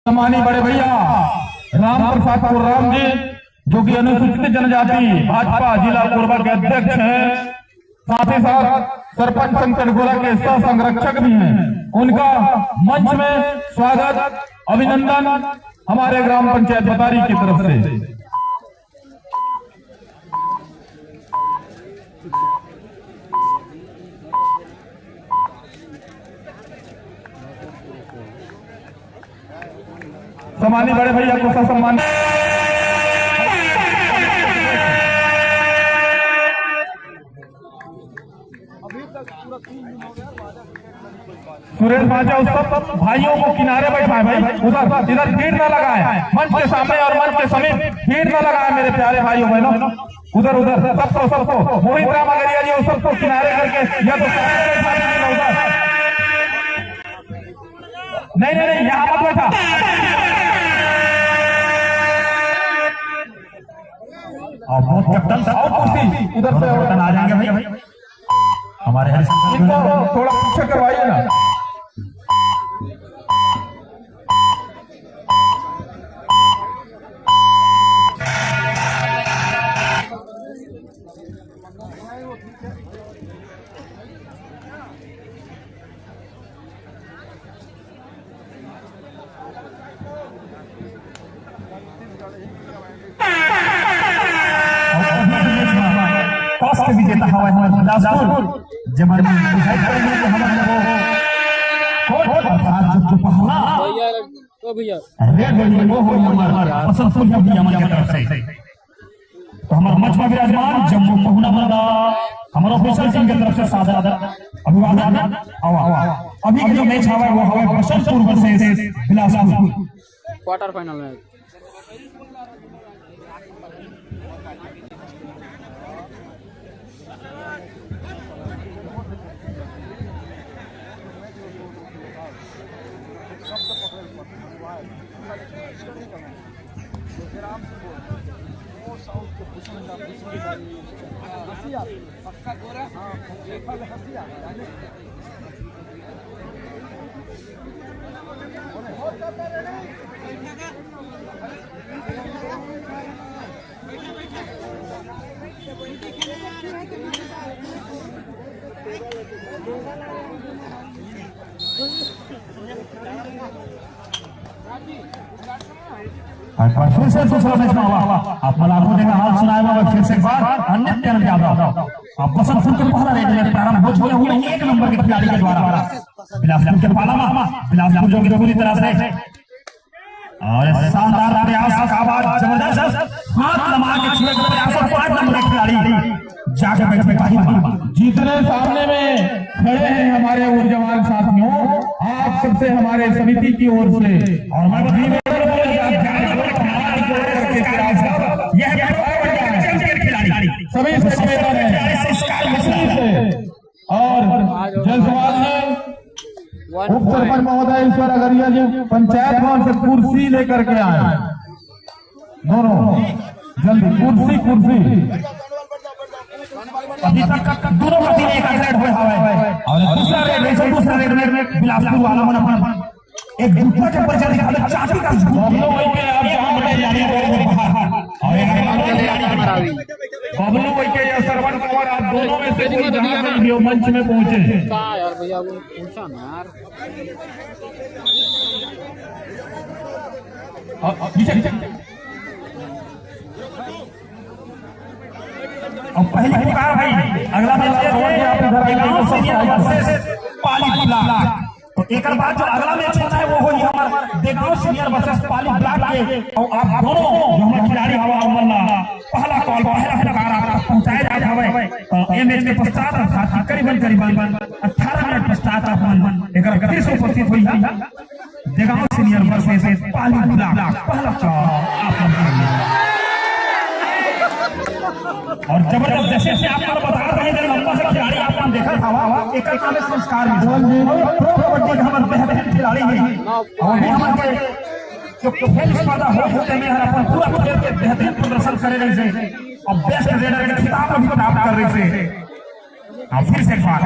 सम्मानी बड़े भैया राम प्रसाद कुर्राम जी, जो कि अनुसूचित जनजाति भाजपा जिला कोरबा के अध्यक्ष हैं, साथ ही साथ सरपंच संकट गोला के सह संरक्षक भी हैं। उनका मंच में स्वागत अभिनंदन हमारे ग्राम पंचायत बतारी की तरफ से। सम्मानी बड़े भैया को सम्मान सुरेश भाजा उस सब भाइयों को किनारे बैठाए भाई, उधर इधर भीड़ न लगाए, मंच के सामने और मंच के समीप भीड़ न लगाए मेरे प्यारे भाइयों बहनों। उधर सबको मोहित राम अगरिया जी सबको किनारे करके या तो उधर नहीं यहाँ मत बैठा। और बहुत कैप्टन कुर्सी उधर से आ जाएंगे भाई, हमारे इनको थोड़ा पीछे करवाइए ना। विजेता हवा बिलासपुर जमन डिसाइड करेंगे कि हमारे वो भैया रेड वो हो हमारा बसंतपुर भैया हमारे तरफ से। तो हमारा मंच में विराजमान जम्मू पहुना बंदा हमारा ऑफिसर टीम की तरफ से सादर अभिवादन। अभी जो मैच हवा वो हवा Basantpur versus Bilaspur quarter final में। पक्का गोरा फिर से दूसरा मैच में हुआ आप मलाखों ने हाल सुनाया हुआ फिर से एक बार अन्य टर्न यादव अब बसंतपुर के पहला रेड में प्रारंभ हो चुके हुए एक नंबर के खिलाड़ी के द्वारा बिलासपुर के पालामा बिलासपुर जो कि पूरी तरह से और शानदार प्रयास का आवाज जबरदस्त हाथ लगा के छुए के प्रयास और 5 नंबर के खिलाड़ी जाके बैठे भाई जीतने सामने में खड़े हैं हमारे ऊर्जावान साथियों, आप सबसे हमारे समिति की ओर से और मैं सभी से निवेदन है और जल समाज में उप सरपंच महोदय ईश्वर अगरिया जी पंचायत भवन से कुर्सी लेकर के आए, दोनों जल्दी कुर्सी अभी तक दोनों का एक रेड हुआ है और दूसरा रेड में बिलासपुर वाला मन एक दूसरा के परिचय दिखा चाटी का बबलू वही के आप जहां बड़े जाने बबलू वही के या सरवन कुमार आप दोनों में से कोई जहां कहीं मंच में पहुंचे का यार भैया वो पूछा ना यार और पहली पुकार भाई अगला मैच आप इधर पाली ब्लॉक। तो एक बाद जो अगला मैच होना है वो होगी हमारा देगांव सीनियर वर्सेस पाली ब्लॉक के और आप दोनों जो हमारे खिलाड़ी हवा अमरना पहला कॉल पहला पुकार आपको पहुंचाया जाता है। मैच के पश्चात करीबन 18 मिनट पश्चात अपन एक गति से उपस्थित हुई देगांव सीनियर वर्सेस पाली ब्लॉक पहला कॉल और जबरदस्त जैसे आपको बता रहे हैं लंबा से खिलाड़ी आपने देखा था एक संस्कार प्रो कबड्डी का हमारे बेहतरीन खिलाड़ी है और हमारे जो खेल स्पर्धा होते में अपन पूरा खेल के बेहतरीन प्रदर्शन कर रहे थे और बेस्ट रेडर के खिताब भी प्राप्त कर रहे थे। फिर से एक बार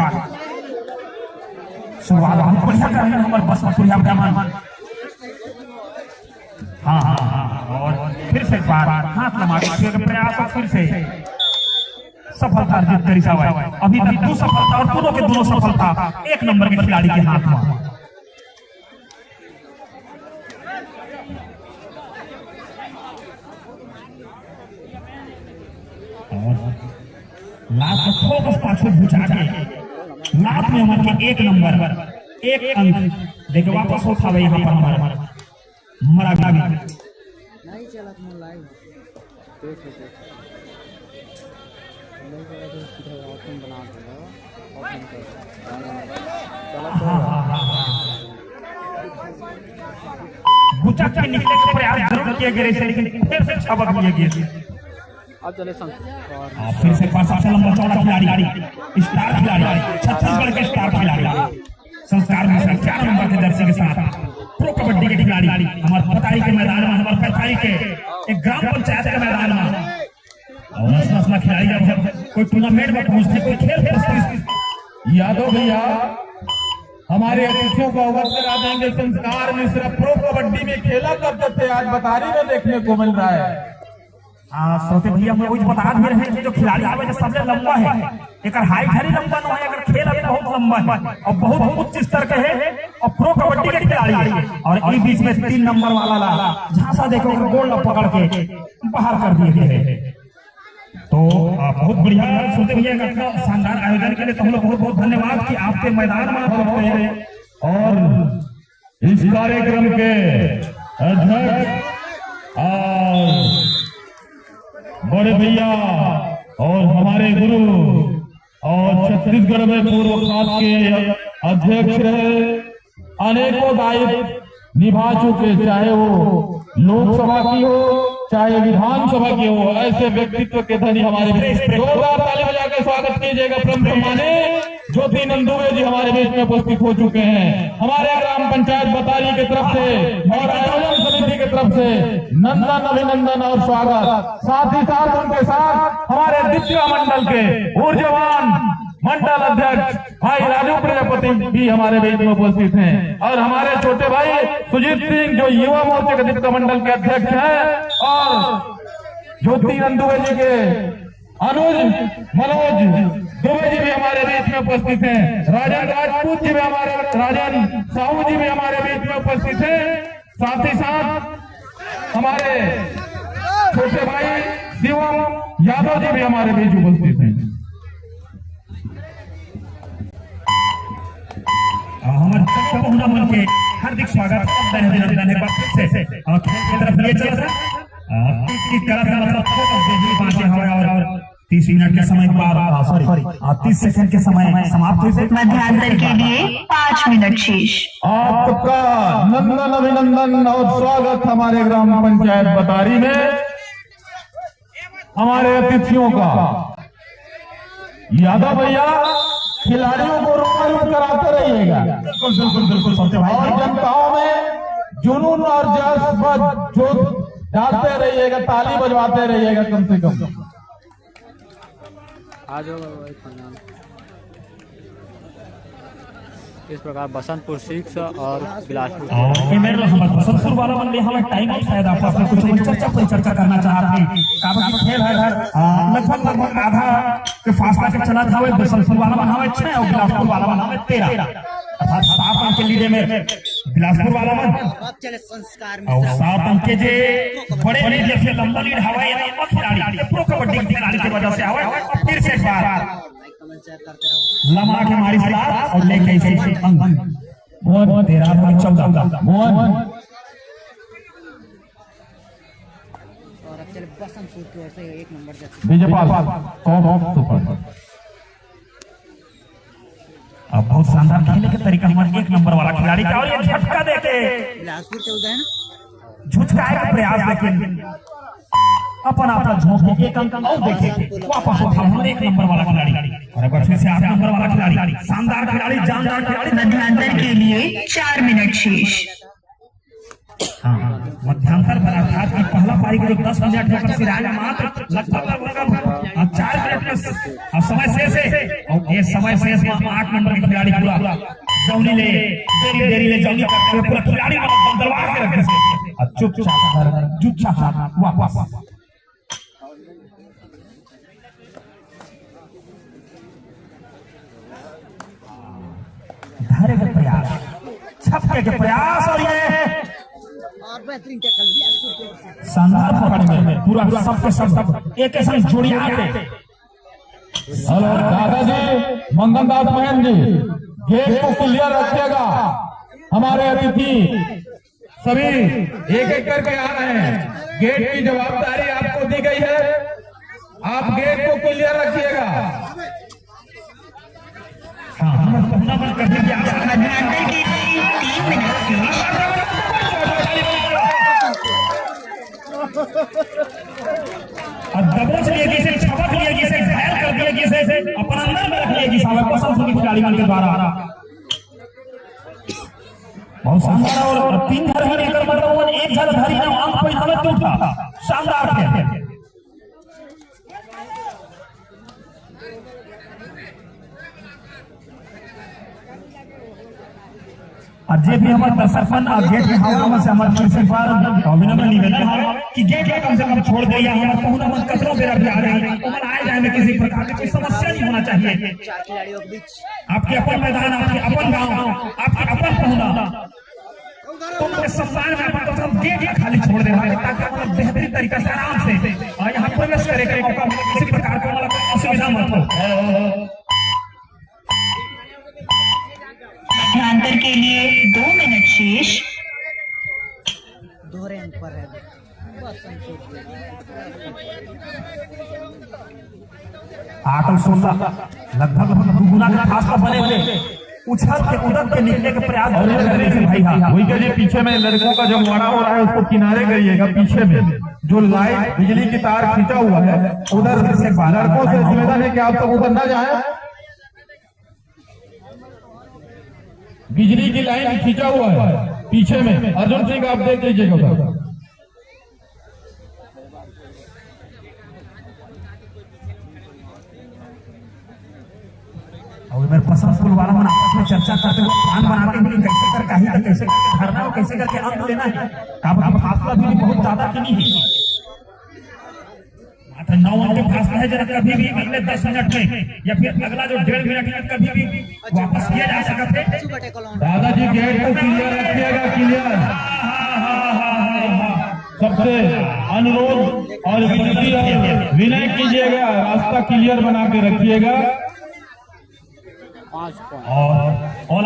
शुरुआत बहुत बढ़िया कर रहे हैं हमारे बसंतपुर हाँ हाँ हाँ, और फिर से बार हाथ लगा के प्रयास और फिर से सफलता अर्जित करी सावा। अभी तक 2 सफलता और दोनों के दोनों सफलता 1 नंबर के खिलाड़ी के हाथ में। लास्ट में फोकस पाछू बुझा के लास्ट में हमारे 1 नंबर 1 अंक देखे वापस उठावे यहाँ पर हमारा मरा भी नहीं चला तुम लाइव देख लेते नहीं चला तो सीधा ऑप्शन बना दो ऑप्शन कर चला बुचा के निकले का प्रयास जरूर किया गया है लेकिन फिर से छबक लिया गया। अब चले फिर से पास सबसे लंबा चौड़ा खिलाड़ी स्टार खिलाड़ी छत्तीसगढ़ के स्टार खिलाड़ी संस्कार मिश्रा 4 नंबर के जर्सी के साथ प्रो कबड्डी के खिलाड़ी हमारे पतारी के मैदान में हमारे पैथारी के एक ग्राम पंचायत के मैदान में और असला खिलाड़ी जब कोई टूर्नामेंट में पहुंचते कोई खेल प्रस्तुत यादव भैया हमारे अतिथियों को अवगत करा देंगे। संस्कार मिश्रा प्रो कबड्डी में खेला करते थे, आज बतारी में देखने को मिल रहा है। सोते भैया मैं कुछ बता भी रहे हैं जो खिलाड़ी आवे जो सबसे लंबा है एक हाइट हरी लंबा न है, अगर खेल अभी बहुत लंबा है और बहुत उच्च स्तर के है और प्रो कबड्डी के खिलाड़ी है। और इस बीच में 3 नंबर वाला झांसा देखो गोल पकड़ के बाहर कर दिए गए। तो बहुत बढ़िया सोते भैया का शानदार आयोजन के लिए तो हम लोग बहुत बहुत धन्यवाद कि आपके मैदान में आप पहुंचे हैं। और इस कार्यक्रम के अध्यक्ष और बड़े भैया और हमारे गुरु और छत्तीसगढ़ में पूर्व खास के अध्यक्ष रहे, अनेकों दायित्व निभा चुके, चाहे वो लोकसभा की हो चाहे विधानसभा की हो, ऐसे व्यक्तित्व के धनी हमारे जोरदार ताली बजा के स्वागत कीजिएगा। परम माने ज्योति नंदुवे जी हमारे बीच में उपस्थित हो चुके हैं। हमारे ग्राम पंचायत बतारी की तरफ से और आयोजन समिति की तरफ से नंदन अभिनंदन और स्वागत। साथ ही साथ उनके साथ हमारे द्वितीय मंडल के ऊर्जवान मंडल अध्यक्ष भाई राजू प्रजापति भी हमारे बीच में उपस्थित हैं और हमारे छोटे भाई सुजीत सिंह जो युवा मोर्चे के द्वितीय मंडल के अध्यक्ष हैं और ज्योति नंदुवे जी के अनुज मनोज दुबे जी भी हमारे बीच में उपस्थित हैं। राजन राजपूत जी भी हमारे राजन साहू जी भी हमारे बीच में उपस्थित हैं। साथ ही साथ हमारे छोटे भाई शिवम यादव जी भी हमारे बीच उपस्थित हैं। हमारे मन के हार्दिक स्वागत अभिनंदन है फिर से खेल की तरफ लिए चला था की तरफ मतलब और 30 मिनट के समय बाद सॉरी 30 सेकंड के समय समाप्त हुई। मध्यांतर के लिए 5 मिनट शेष। आपका नंदन अभिनंदन और स्वागत हमारे ग्राम पंचायत बतारी में। हमारे अतिथियों का यादव भैया खिलाड़ियों को रोमांच कराते रहिएगा। बिल्कुल बिल्कुल बिल्कुल सोते भाई और जनताओं में जुनून और जज्बा जो डालते रहिएगा, ताली बजवाते रहिएगा कम से कम। आज इस प्रकार बसंतपुर 6 और बिलासपुर बसंतपुर वाला बन लिया हमें टाइम शायद आपस में कुछ चर्चा करना चाहते हैं। काबा खेल है लगभग आधा के फासला के चला था। बसंतपुर वाला बनावे 6 और बिलासपुर वाला बनावे 13 अर्थात 7 अंक के लीडे में बिलासपुर वाला और 7 अंक के जे बड़े बड़े जैसे लंबा लीड हवाई खिलाड़ी प्रो कबड्डी खिलाड़ी की वजह से आवे और फिर से बार लमा के मारी स्टार और लेके इसे अंक 13 14 और अब चले बसंतपुर की ओर से 1 नंबर अब बहुत शानदार खेलने के तरीका हमारे 1 नंबर वाला खिलाड़ी का और ये झटका देके बिलासपुर से उदय ना झुचकाए का प्रयास लेकिन अपना झोंक के 1 अंक और देखे वापस उठा हमारे 1 नंबर वाला खिलाड़ी और एक बार फिर से 8 नंबर वाला खिलाड़ी शानदार खिलाड़ी जानदार खिलाड़ी। मध्यांतर के लिए 4 मिनट शेष। मध्यांतर पर अर्थात की पहला पारी के जो 10 मिनट है सिराज मात्र लगभग 4 मिनट में समय शेष है और ये समय शेष में 8 नंबर के खिलाड़ी पूरा जौनी ले देरी ले जौनी करते हुए पूरा खिलाड़ी दरबार के रखे चुपचाप घर जूठा हाथ वापस। धारे के प्रयास, छपके के प्रयास, और ये और बेहतरीन टैकल बिलासपुर की ओर से। शानदार पकड़ में पूरा सबके सब एक संग जोड़िया के। हेलो दादाजी, मंगनदास महन जी, गेट को क्लियर रखिएगा। हमारे अतिथि सभी एक एक करके आ रहे हैं। गेट की जवाबदारी आपको दी गई है, आप गेट को क्लियर रखिएगा। मध्यांतर के लिए 3 मिनट शेष। और दबोच लिए कि इसे छपक लिए कि इसे घायल कर दिए कि इसे अपन अंदर में रख लिए कि साला पसंद की खिलाड़ी मन के द्वारा बहुत शानदार। और 3 घर ही लेकर मतलब एक जल धरी ना आंख पे हमें टूटा शानदार थे। और जे भी हमारे दर्शकन और गेट के हवा से हमारे फिर से बार अभिनंदन निवेदन है कि गेट को कम से कम छोड़ दे या हमारे पहुंचा मन कचरों पे रख आ रही उमर आए जाए में किसी प्रकार की कोई समस्या नहीं होना चाहिए। 4 खिलाड़ियों के बीच आपके अपन मैदान, आपके अपन गांव, आपके अपन पहुंचा तुम सम्मान में अपन तो गेट खाली छोड़ दे ताकि हम बेहतरीन तरीके से आराम से यहाँ प्रवेश करे के मौका किसी प्रकार का असुविधा मत हो। मध्यांतर के लिए 2 मिनट शेष। दोहरे अंक पर है बसंतपुर की। 8 और 16 लगभग दुगुना के खास पर बने हुए उछल के उड़क के निकले के प्रयास कर रहे हैं भाई। हाँ वही के लिए पीछे में लड़कों का जो मुहाड़ा हो रहा है उसको किनारे करिएगा। पीछे में जो लाइट बिजली की तार खींचा हुआ है उधर से लड़कों से निवेदन है कि आप सब उधर न जाए। बिजली की लाइन खींचा हुआ है पीछे में। अर्जुन सिंह आप देख लीजिएगा उधर। और मेरे पसंद फूल वाला मन आपस में चर्चा करते हुए प्लान बनाते हैं कि कैसे कर कहीं कैसे करना हो, कैसे करके अंत लेना है। अब फासला भी बहुत ज्यादा की नहीं है, मात्र 9 अंक के फासला है। जरा कभी भी अगले 10 मिनट में या फिर अगला जो 1.5 मिनट में कभी भी वापस किया जा सकते हैं। सुबह टैकल ऑन। दादाजी गेट को क्लियर रखिएगा, क्लियर। सबसे अनुरोध और विनती और विनय कीजिएगा, रास्ता क्लियर बना के रखिएगा। 5 पॉइंट और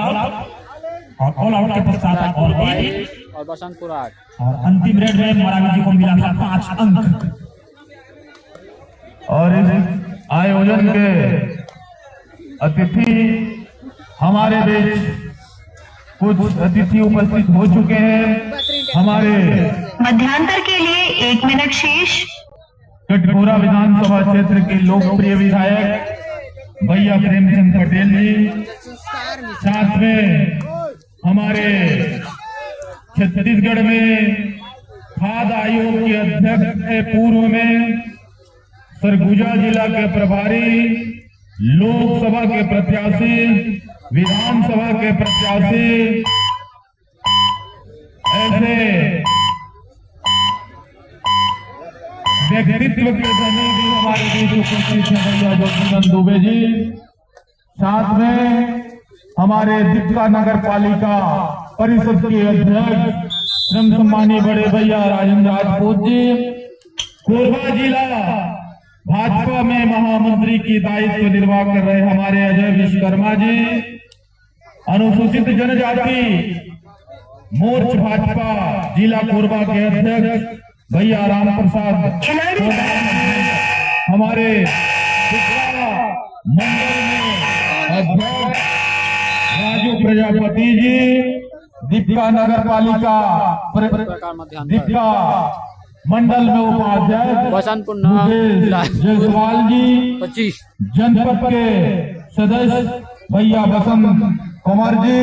ऑल आउट के पश्चात और बसंतपुर 8। और अंतिम रेड में मरावी जी को मिला था 5 अंक। और इस आयोजन के अतिथि हमारे बीच कुछ अतिथि उपस्थित हो चुके हैं। हमारे मध्यांतर के लिए 1 मिनट शेष। कटघोरा विधानसभा क्षेत्र के लोकप्रिय विधायक भैया प्रेमचंद पटेल जी, संस्कार में साथ में हमारे छत्तीसगढ़ में खाद्य आयोग के अध्यक्ष पूर्व में सरगुजा जिला के प्रभारी, लोकसभा के प्रत्याशी, विधानसभा के प्रत्याशी, ऐसे व्यक्तित्व के धनी भी हमारे बीच उपस्थित हैं भैया ज्योतिनंद दुबे जी। साथ में हमारे दीपका नगर पालिका परिषद के अध्यक्ष श्रम सम्मानी बड़े भैया राजेंद्र राजपूत जी, कोरबा जिला भाजपा में महामंत्री की दायित्व निर्वाह कर रहे हमारे अजय विश्वकर्मा जी, अनुसूचित जनजाति मोर्च भाजपा जिला कोरबा के अध्यक्ष भैया राम प्रसाद, हमारे मंडल में अध्यक्ष राजू प्रजापति जी, दीपका नगर पालिका दीपका मंडल में उपाध्यक्ष बसंतपुर जयसवाल जी, 25। जनपद के सदस्य भैया बसंत कुमार जी,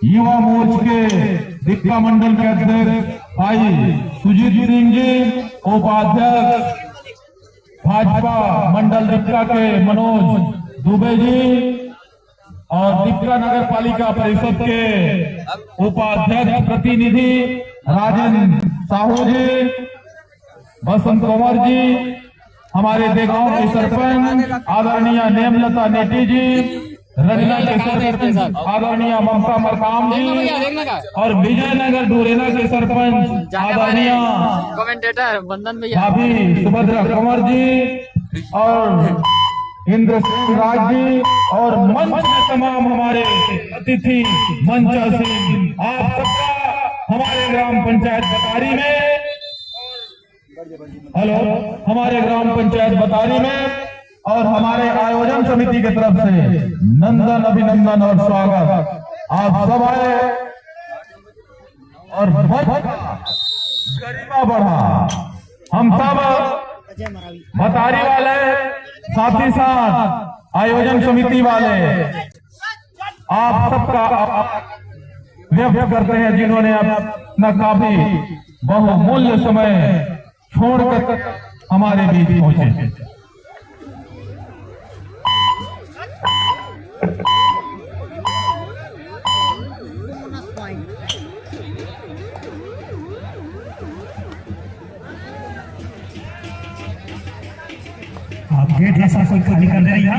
युवा मोर्च के दीपका मंडल के अध्यक्ष भाई सुजीत सिंह जी, उपाध्यक्ष भाजपा मंडल दीपका के मनोज दुबे जी, और दीपका नगर पालिका परिषद के उपाध्यक्ष प्रतिनिधि राजेंद्र साहू जी, बसंत कुमार जी, हमारे देगांव के सरपंच आदरणीय नेमलता नेटी जी, रजना के सरपंच आदरणीय ममता मरकाम जी और विजयनगर डोरेना के सरपंच आदरणीय कमेंटेटर बंदन भैया, भाभी सुभद्रा कंवर जी और इंद्र सिंह राज जी और मंच में तमाम हमारे अतिथि मंचासीन, आप सबका हमारे ग्राम पंचायत बतारी में हमारे ग्राम पंचायत बतारी में और हमारे आयोजन समिति की तरफ से नंदन अभिनंदन और स्वागत। आप सब आए और गरिमा बढ़ा। हम सब अजय मरावी बतारी वाले, साथ ही साथ आयोजन समिति वाले, आप सबका व्यक्त करते हैं जिन्होंने अपना काफी बहुमूल्य समय छोड़कर हमारे बीच पहुंचे। बोनस पॉइंट आप गेट ऐसा कोई खाली कर दे रही है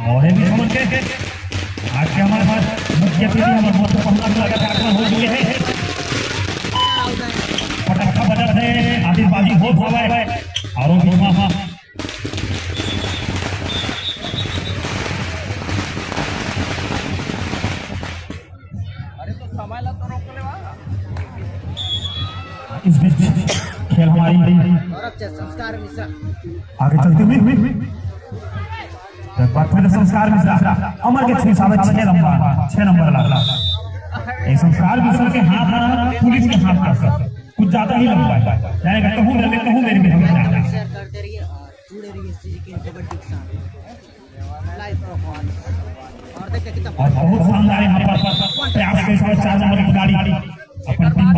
और ये भी समझ के आज के हमारे पास मुख्य अतिथि हमारे बहुत पहला कार्यक्रम हो चुके हैं। पटाखा बजा है, आतिशबाजी बहुत हुआ है और इस बीच खेल हमारी और अब संस्कार मिश्रा आगे चलते हुए एक बार फिर संस्कार मिश्रा अमर के 6 नंबर लगा। ये संस्कार मिश्रा के हाथ पुलिस के हाथ का सर कुछ ज्यादा ही लग रहा है, जाएगा कहूँ मेरे में शेयर करते रहिए और जुड़े रहिए इस चीज के कबड्डी के साथ लाइव परफॉर्मेंस। और देखिए कितना और बहुत शानदार यहाँ पर प्रयास के साथ 4 नंबर की गाड़ी अपनी टीम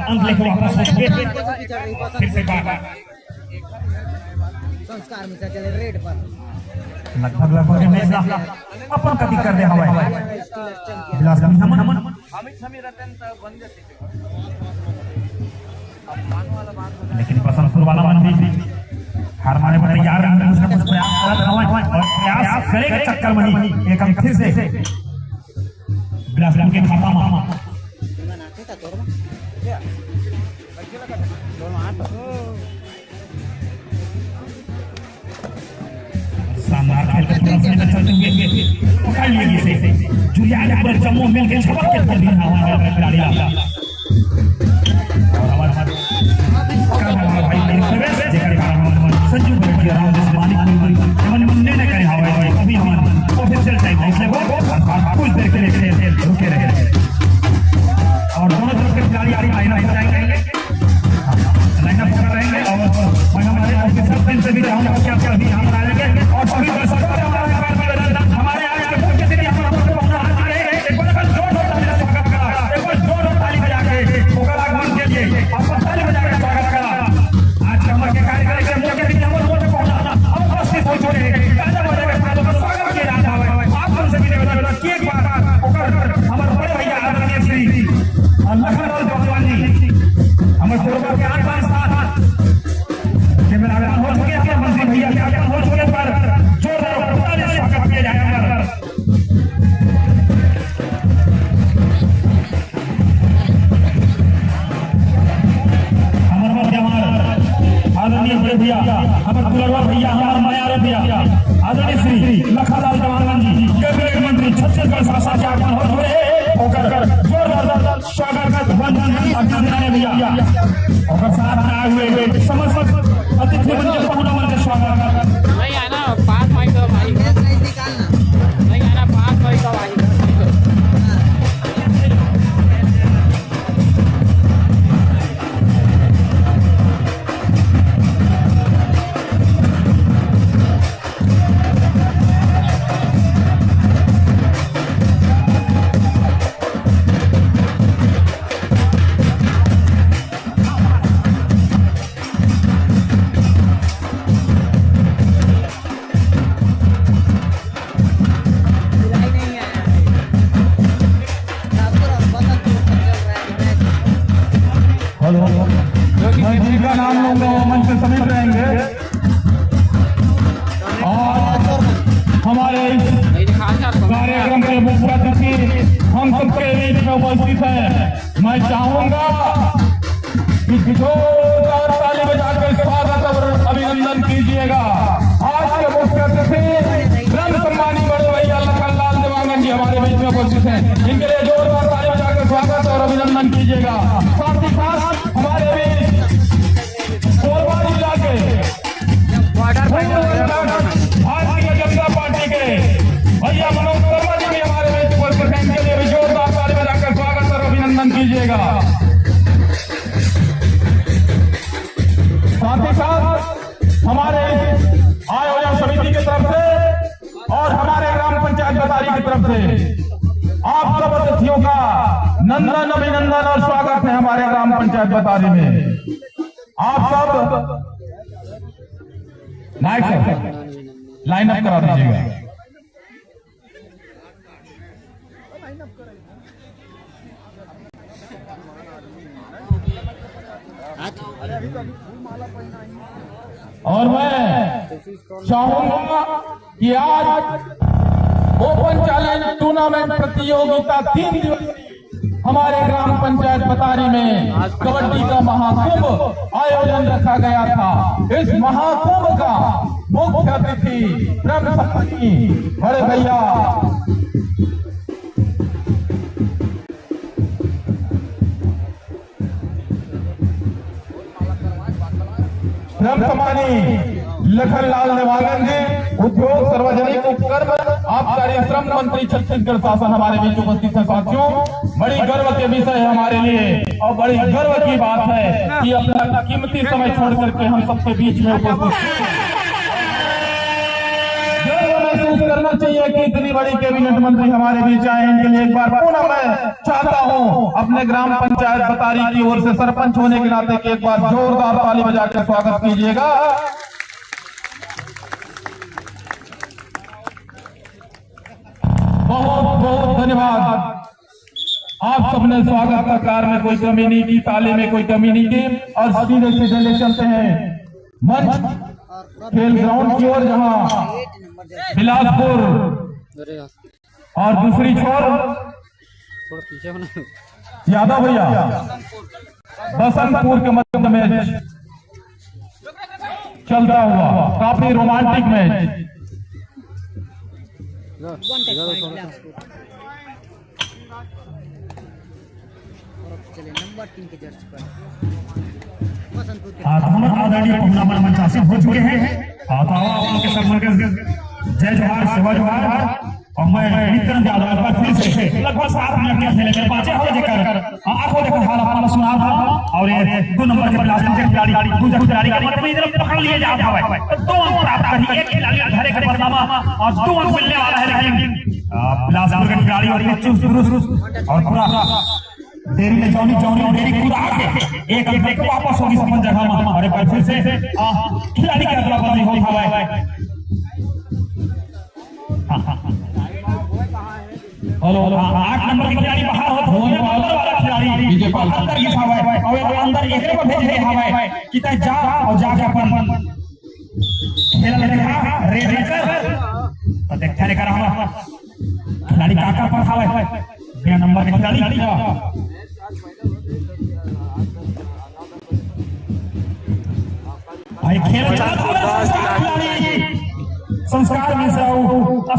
अंक लेकर वापस होंगे फिर से बाहर संस्कार मिश्रा चले रेड पर लगभग अपन कभी कर दे हवाई बिलास हमन लेकिन बसंतपुर वाला मन भी हार माने पर तैयार है, कुछ न कुछ प्रयास करत हवाई और प्रयास करे के चक्कर में ही एक अंक फिर से बिलासपुर के खाता मामा बनाते था तोड़ दोनों आठ शानदार खेल के पूरा समय चलते हुए पकड़ लिए इसे जुलिया पर जम्मू मिल के छपक के कर दिया हमारा खिलाड़ी और हमारा भाई प्रवेश जेकर हमारा संजू बैठिया राम मालिक हमने ने करे हवाई अभी हमारा ऑफिशियल टाइम है इसलिए वो कुछ देर के लिए खेल रुके रहे और दोनों तरफ के खिलाड़ी लाइन जाएंगे लाइनअप कर रहेंगे और हमारे ऑफिसर टीम से भी हम क्या अभी हम आएंगे और सभी दर्शकों हमारे आज के मुख्य अतिथि एक बार जोरदार ताली से स्वागत करा, एक बार जोरदार ताली बजा के ओकर आगमन के लिए आपको ताली बजा के स्वागत करा। आज हमारे के कार्यक्रम के मुख्य अतिथि हमारे रोड पे पहुंचा उपस्थित हो चुके हैं, ताजा बजा के स्वागत किया जाता है। आप हम सभी ने बता कि एक बार ओकर हमारे बड़े भैया आदरणीय श्री लखनलाल जौहरलाल जी हमारे पूर्व के 8 साल के मेरा आगमन हो चुके हैं, मंत्री भैया के आगमन हो चुके पर जोरदार ताली से स्वागत किया जाएगा। आदरणीय बड़े भैया हमारे दुलरवा भैया हमारे मायारे भैया आदरणीय श्री लखनलाल जौहरलाल जी कैबिनेट मंत्री छत्तीसगढ़ शासन के आगमन हो चुके हैं ओकर जोरदार स्वागत वंदन भैया और साथ में आए हुए समस्त अतिथि मंच पहुंचा मन के स्वागत नहीं आना 5 मई को भाई नहीं निकालना नहीं आना 5 मई को भाई हेलो, मैं जिनका नाम लूंगा वो मंच पे समीप रहेंगे और हमारे इस कार्यक्रम के मुख्य अतिथि हम सबके बीच में उपस्थित है। मैं चाहूंगा कि जोरदार ताली बजाकर स्वागत और अभिनंदन कीजिएगा आज के मुख्य अतिथि ब्रह्म सम्मानी बड़े भैया लखन लाल देवांगन जी हमारे बीच में उपस्थित हैं। इनके लिए जोरदार ताली बजाकर स्वागत और अभिनंदन कीजिएगा। साथ ही साथ हमारे बीच कोरबा जिला के भारतीय जनता पार्टी के भैया मनोज शर्मा जी भी हमारे बीच उपस्थित हैं। इनके लिए भी जोरदार ताली बजाकर स्वागत और अभिनंदन कीजिएगा। साथ ही साथ हमारे आयोजन समिति की तरफ से और हमारे ग्राम पंचायत बतारी की तरफ से आप सब अतिथियों का नंदन अभिनंदन और स्वागत है हमारे ग्राम पंचायत बतारी में। आप सब नायक साहब लाइन अप करा दीजिएगा। और मैं चाहूंगा कि आज ओपन चैलेंज टूर्नामेंट प्रतियोगिता 3 दिवसीय हमारे ग्राम पंचायत बतारी में कबड्डी का महाकुंभ आयोजन रखा गया था। इस महाकुंभ का मुख्य अतिथि ब्रह्म सम्मानी बड़े भैया ब्रह्म सम्मानी लखन लाल देवांगन जी उद्योग सार्वजनिक उपक्रम आबकारी श्रम मंत्री छत्तीसगढ़ शासन हमारे बीच उपस्थित है। साथियों, बड़ी गर्व के विषय है हमारे लिए और बड़ी गर्व की बात है कि अपना कीमती समय छोड़ करके हम सबके बीच में उपस्थित महसूस करना चाहिए कि इतनी बड़ी कैबिनेट मंत्री हमारे बीच आए। इनके लिए एक बार पुनः मैं चाहता हूं अपने ग्राम पंचायत बतारी की ओर से सरपंच होने के नाते कि एक बार जोरदार ताली बजाकर स्वागत कीजिएगा। बहुत बहुत धन्यवाद। आप सबने स्वागत का कार्य में कोई कमी नहीं की, ताली में कोई कमी नहीं की और सीधे सीधे ले चलते हैं मंच खेल ग्राउंड की ओर, जहां बिलासपुर और दूसरी छोर थोड़ा पीछे होना यादव भैया बसंतपुर के मध्य मैच चलता हुआ काफी रोमांटिक मैच। चले नंबर 3 के जर्सी पर बसंतपुर के हम आदरणीय पहुना मंचासी हो चुके हैं। आपके सम्मान के जय जोहार सेवा जोहार। और मैं विक्रम यादव एक बार फिर से लगभग 7 मिनट के खेले में 5 हो जेकर आंखों देखो हाल अपना सुना था और ये 2 नंबर के प्लास्टिक के खिलाड़ी दूसरे खिलाड़ी का मतलब इधर पकड़ लिए जा रहा है तो 2 अंक प्राप्त करी। एक खिलाड़ी घरे घरे बदनामा और 2 अंक मिलने वाला है। लेकिन बिलासपुर के खिलाड़ी और चुस्त दुरुस्त और पूरा देरी में जौनी देरी पूरा आके एक अंक लेकर वापस होगी अपन जगह में। और एक बार फिर से खिलाड़ी के अदला बदली हो पाए। हेलो 8 नंबर के खिलाड़ी बाहर होने वाला खिलाड़ी विजय पाल अंदर ये हवाए और अंदर एकरे को भेज दे हवाए कि तय जा और जाके अपन खेल ले देखा रे कर तो देखते रे कर हम खिलाड़ी काका पर हवाए 2 नंबर के खिलाड़ी भाई खेल चला संस्कार में से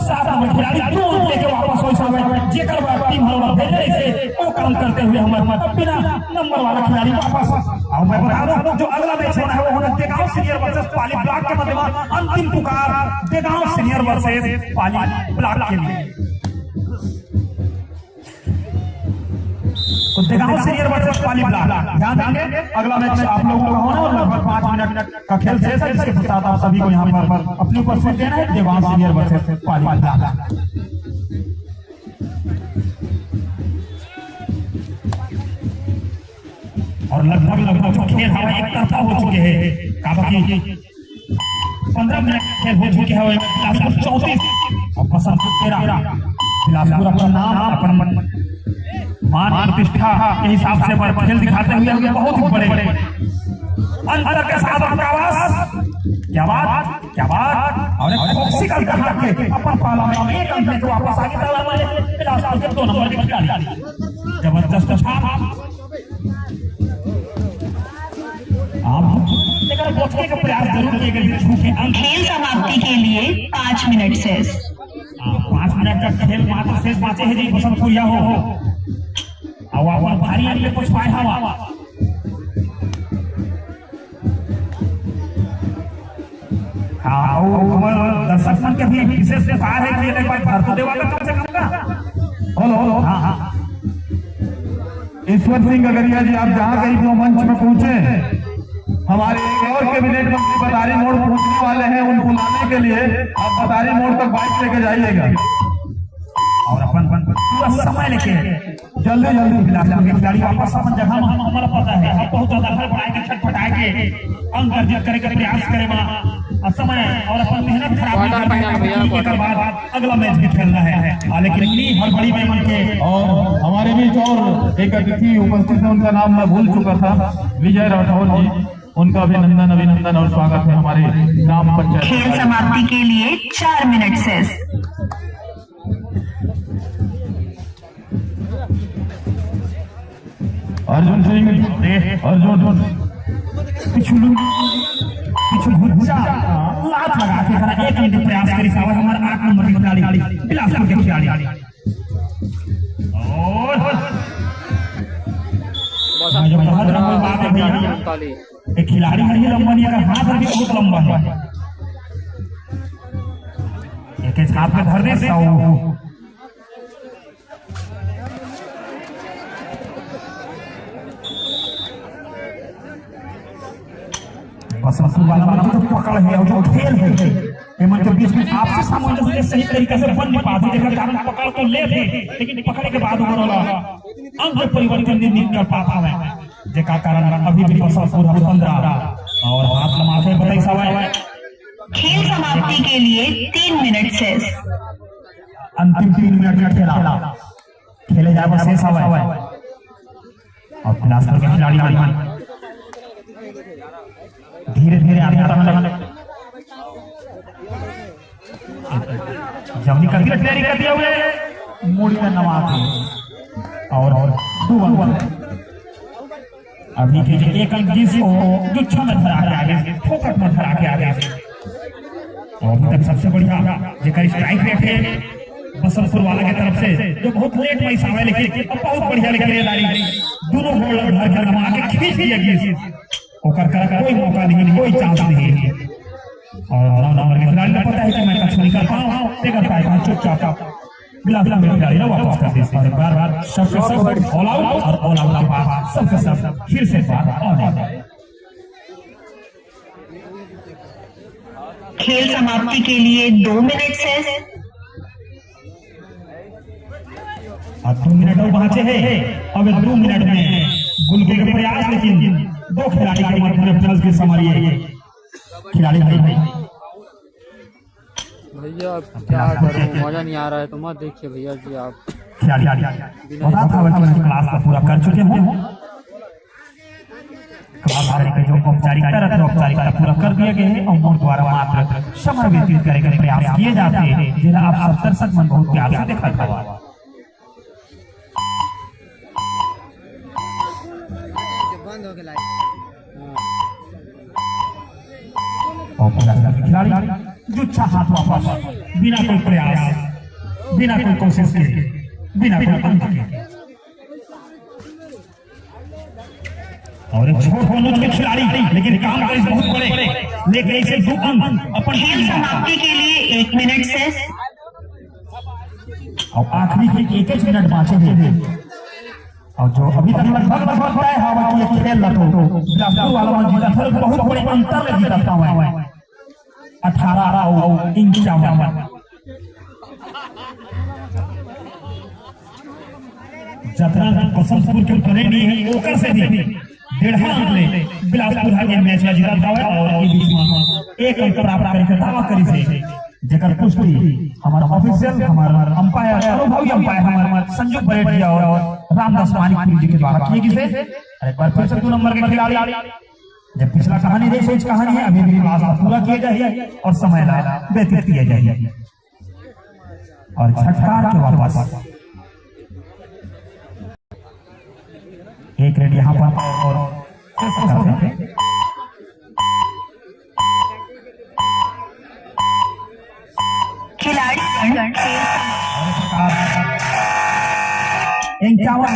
साथ में खिलाड़ी 2 अंक लेके वापस हो समय जेकर टीम हमारा भेजे से वो काम करते हुए हमारे बिना नंबर वाला खिलाड़ी वापस। और मैं बता दूं जो अगला मैच होना है वो होना देगांव सीनियर वर्सेस पाली ब्लॉक के मध्य में अंतिम पुकार देगांव सीनियर वर्सेस पाली ब्लॉक के लिए। तो देगांव सीनियर वर्सेस पाली ब्लॉक ध्यान देंगे अगला मैच आप लोगों का होना और लगभग 5 मिनट का खेल शेष है। इसके पश्चात आप सभी को यहाँ पर अपनी उपस्थिति देना है देगांव सीनियर वर्सेस पाली ब्लॉक। और लगभग जो खेल हमारे एक तरफा हो चुके हैं काफी 15 मिनट खेल हो चुके हैं। बिलासपुर 34 और बसंतपुर 13। बिलासपुर अपना नाम अपन मान प्रतिष्ठा के हिसाब से खेल दिखाते हुए हमें बहुत ही बड़े अंतर के साथ आपका आवाज क्या बात और बॉक्सिंग का कहा के अपन पाला में एक अंक लेके वापस आ गया हमारे फिलहाल के 2 नंबर के खिलाड़ी जबरदस्त था आप लेकिन बॉक्सिंग का प्रयास जरूर किए गए छूके अंक खेल समाप्ति के लिए 5 मिनट शेष। 5 मिनट का खेल मात्र शेष बाँचे है जी बसंतपुरिया हो और भारी अंक कुछ पाए हवा दर्शक मन के भी विशेष प्रकार है कि एक बार भारत देवा का कम से कम का हेलो हाँ ईश्वर सिंह गगरिया जी, आप जहाँ कहीं भी मंच में पहुंचे, हमारे एक और कैबिनेट मंत्री बतारी मोड़ पहुंचने वाले हैं, उनको लाने के लिए आप बतारी मोड़ तक बाइक लेके जाइएगा और अपन पूरा समय लेके जल्दी खिलाड़ी वापस अपन जगह में हमारा पता है अब बहुत ज्यादा हड़बड़ाए के छटपटाए के अंक अर्जित करे के प्रयास करे और समय और अपन मेहनत खराब के बाद अगला मैच भी खेलना है लेकिन इतनी हड़बड़ी में मन के और हमारे बीच और एक अतिथि उपस्थित है, उनका नाम मैं भूल चुका था, विजय राठौर जी, उनका अभिनंदन और स्वागत है हमारे ग्राम पंचायत। खेल समाप्ति के लिए 4 मिनट शेष। अर्जुन सिंह पिछू भुजा लात लगा के करा एक अंक प्रयास करी सावा हमारा 8 नंबर के खिलाड़ी बिलासपुर के खिलाड़ी और जो बहुत लंबा बात है भैया एक खिलाड़ी है ये लंबा नहीं का हाथ भी बहुत लंबा है एक हाथ में धरने से बसंतपुर वाला जो पकड़ है और जो खेल है एमन के बीच में आपसी सामंजस्य सही तरीके से बन नहीं पाती, जेकर कारण पकड़ तो ले थे लेकिन पकड़े के बाद उन्होंने अंक परिवर्तन नहीं कर पाता है, जेकर कारण अभी भी बसंतपुर 15 और हाथ लमाते बताई सवाल। खेल समाप्ति के लिए 3 मिनट शेष। अंतिम 3 मिनट का खेला खेले जाए बस शेष सवाल और बिलासपुर के खिलाड़ी धीरे धीरे आगे जमनी का तैयारी कर दिया हुए मोड़ी में नवाते और 2 अभी के एक अंक जिसको गुच्छा में धरा के आगे फोकट में धरा के आगे और अभी तक सबसे बढ़िया जेकर स्ट्राइक रेट है बसंतपुर वाला की तरफ से जो बहुत लेट में सामने लेकिन बहुत बढ़िया लेकिन दोनों गोल भर के नमा के खींच दिया गया ओकर कर कोई मौका नहीं, कोई चांस नहीं और 9 नंबर के खिलाड़ी को पता है कि मैं कुछ नहीं कर पाऊं लेकर पाएगा चुपचाप बिलासपुर में खिलाड़ी ना वापस कर देते हैं बार सब ऑल आउट और ऑल आउट के बाद सबके सब फिर से बात ऑन है। खेल समाप्ति के लिए 2 मिनट शेष। और 2 मिनट और बचे हैं अब 2 मिनट में गुलके का प्रयास लेकिन 2 खिलाड़ी के मध्य में प्लस भी संभालिए खिलाड़ी भैया क्या करूं, मजा नहीं आ रहा है तो मत देखिए भैया जी आप खिलाड़ी क्लास का पूरा कर चुके हैं क्लास के जो औपचारिकता रहते हैं औपचारिकता पूरा कर दिए गए हैं और मोड़ द्वारा मात्र समय व्यतीत करने के प्रयास किए जाते हैं जिन्हें आप सब दर्शक मन बहुत प्यार से देखा था बंद हो गया और खिलाड़ी जुच्छा हाथ वापस बिना कोई प्रयास बिना कोई कोशिश के बिना कोई अंक के और एक छोटे खिलाड़ी लेकिन काम कर बहुत बड़े लेकिन इसे 2 अंक अपन खेल समाप्ति के लिए 1 मिनट शेष। और आखिरी के 1 मिनट बचे हैं और जो अभी तक लगभग तय हवा की ये खेल लटो बिलासपुर वाला में जीता था बहुत बड़े अंतर में जीता हुआ है 18 इंच जतना बसंतपुर के बने नहीं है ओकर से भी 1.5 अंक ले बिलासपुर हागे मैच जीता था और बीच में 1 अंक प्राप्त करके दावा करी से जेकर पुष्टि हमारा ऑफिशियल हमारा अंपायर अनुभवी अंपायर हमारा संजू बरेटिया और रामदास मानिकपुरी जी के द्वारा किए गए थे। एक बार फिर से 2 नंबर के खिलाड़ी, जब पिछला कहानी रेस एज कहानी है, अभी भी क्लास पूरा किया जाए और समय व्यतीत किया जाए। और छठकार के वापस एक रेड यहाँ पर और खिलाड़ी 51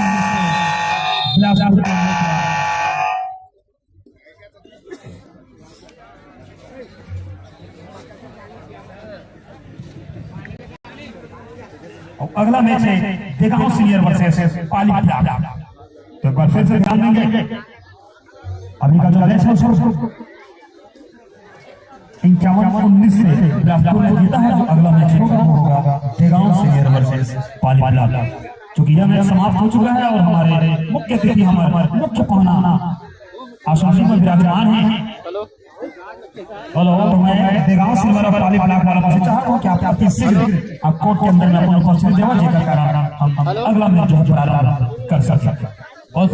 अगला मैच है देगांव सीनियर वर्सेस पाली ब्लॉक। तो एक बार फिर से ध्यान देंगे, अभी का जो मैच है 51-19 से बिलासपुर ने जीता है। जो अगला मैच होगा देगांव सीनियर वर्सेस पाली ब्लॉक। चूंकि यह मैच समाप्त हो चुका है और हमारे मुख्य अतिथि हमारे मुख्य पहनाना आशंसी में विराजमान है। हेलो, तो मैं देगांव सीनियर और पाली ब्लॉक वाला से चाहता हूं कि आप अति शीघ्र आप कोर्ट के अंदर में अपना उपस्थित देवा, जेकर कारण हम अगला मैच जो है कर सकते हैं। और